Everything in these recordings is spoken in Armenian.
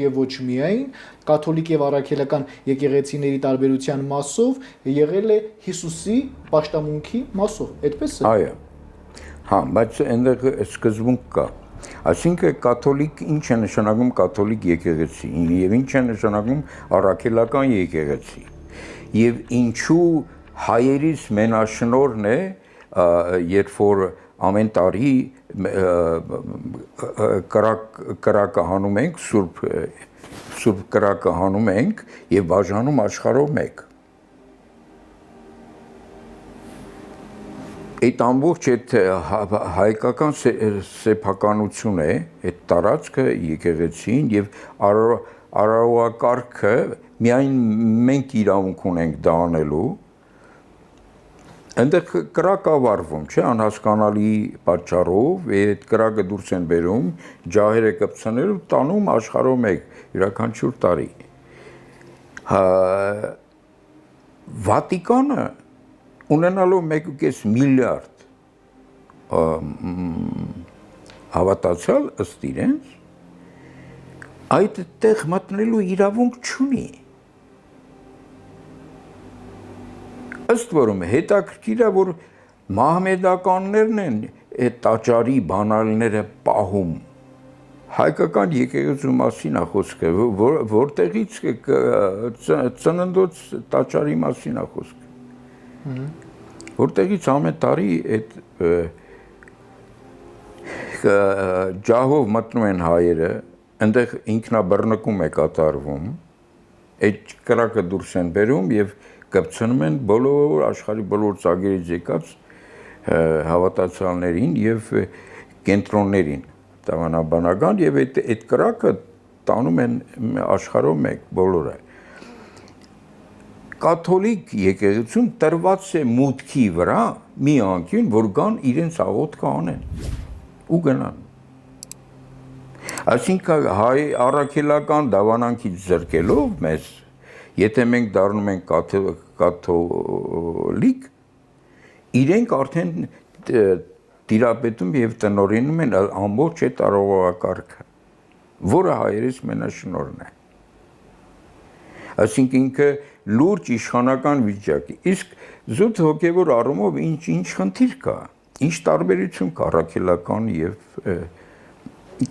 Եվ ոչ միայն կաթոլիկ եւ առաքելական եկեղեցիների տարբերության մասով եղել է Հիսուսի պաշտամունքի մասով, այդպես է։ Այո։ Հա, բայց այնտեղ սկզբունք կա։ Այսինքն կաթոլիկ ինչ է նշանակում կաթոլիկ եկեղեցի եւ ինչ է նշանակում առաքելական եկեղեցի։ Եվ ինչու հայերից մենաշնորհն է, երբ որ ամեն տարի կրակը հանում ենք, սուրբ կրակը հանում ենք եւ բաժանում աշխարհով մեկ։ Այդ ամբողջ այդ հայկական սեփականություն է, այդ տարածքը եկեղեցին եւ արարողակարգը միայն մենք իրավունք ունենք դա անելու։ Այնտեղ կրակ ավարվում, չէ, անհասկանալի պատճառով, այդ կրակը դուրս են բերում, ջահերը կպցնելու տանում աշխարհով մեկ յուրաքանչյուր տարի։ Վատիկանը ունենալով 1.5 միլիարդ հավատացյալ ըստ իրենց, այդտեղ մտնելու իրավունք չունի։ Ըստ որում հետաքրքիր է, որ մահմեդականներն են այդ տաճարի բանալիները պահում։ Հայկական եկեղեցու մասին է խոսքը, որտեղից ծննդոց տաճարի մասին է խոսքը։ Որտեղից ամեն տարի այդ ջահով մտնում են հայերը, այնտեղ ինքնաբռնկում է կատարվում, այդ կրակը դուրս են բերում եւ կպցնում են բոլոր աշխարհի բոլոր ծագերից եկած հավատացյալներին եւ կենտրոններին տավանաբանական եւ այդ կրակը տանում են աշխարհով մեկ բոլորը։ Կաթոլիկ եկեղեցուն տրված է մուտքի վրա մի անկյուն, որ գան իրենց աղոթքը անեն ու գնան։ Այսինքն հայ առաքելական դավանանքից զրկելով մեզ, եթե մենք դառնում ենք կաթոլիկ, իրենք արդեն տիրապետում եւ տնօրինում են ամբողջ այդ արարողակարգը, որը հայերից մենաշնորհն է։ Այսինքն ինքը լուրջ իշխանական վիճակ է։ Իսկ զուտ հոգևոր առումով ինչ խնդիր կա, ինչ տարբերություն կա առաքելական եւ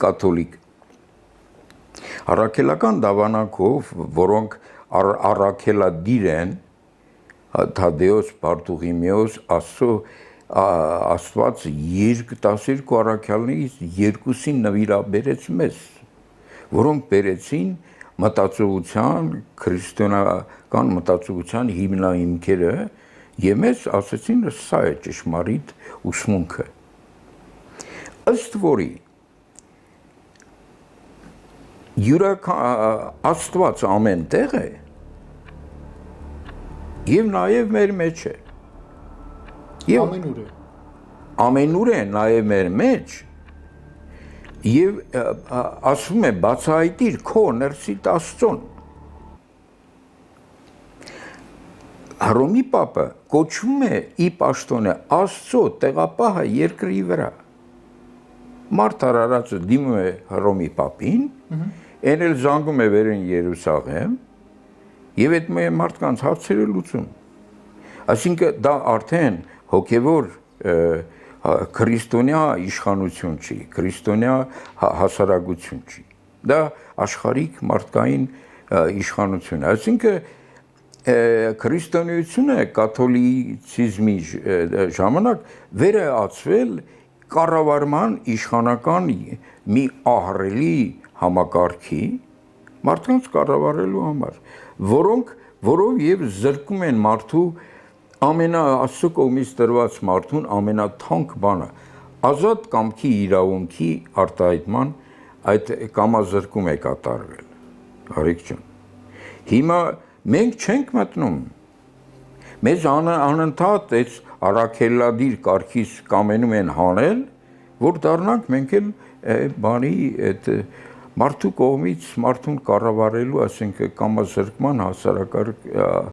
կաթոլիկ։ Առաքելական դավանանքով, որոնք առաքելադիր են, Թադեոս, Բարդուղիմեոս, Աստված 12 առաքյալներից 2-ին նվիրաբերեց մեզ, որոնք բերեցին մտածողության, քրիստոնեական մտածողության հիմնահիմքերը եւ մեզ ասեցին, սա է ճշմարիտ ուսմունքը։ Ըստ որի Աստված ամեն տեղ է եւ նաեւ մեր մեջ է։ Եվ ամենուր է նաեւ մեր մեջ եւ ասում է բացահայտիր քո ներսիդ Աստծուն։ Հռոմի Պապը կոչվում է ի պաշտոնը Աստծո տեղապահը երկրի վրա։ Մարդ արարածը դիմում է Հռոմի Պապին, այն էլ զանգում է վերին Երուսաղեմ եւ այդ մարդկանց հարցերը լուծում։ Այսինքն դա արդեն հոգեվոր քրիստոնյա իշխանություն չի, քրիստոնյա հասարակություն չի։ Դա աշխարհիկ մարդկային իշխանություն է։ Այսինքն քրիստոնեությունը կաթոլիցիզմի ժամանակ վեր է ածվել կառավարման իշխանական մի ահռելի համակարգի մարդկանց կառավարելու համար, որով եւ զրկում են մարդու Աստծո կողմից տրված մարդուն ամենաթանկ բանը, ազատ կամքի իրավունքի արտահայտման այդ կամազրկում է կատարվել։ Հարիկ ջան։ Հիմա մենք չենք մտնում։ Մեզ անընդհատ այս առաքելադիր կարգից կամենում են հանել, որ դառնանք մենք էլ բանի այդ մարդու կողմից մարդուն կառավարելու, ասենք կամազրկման հասարակարգ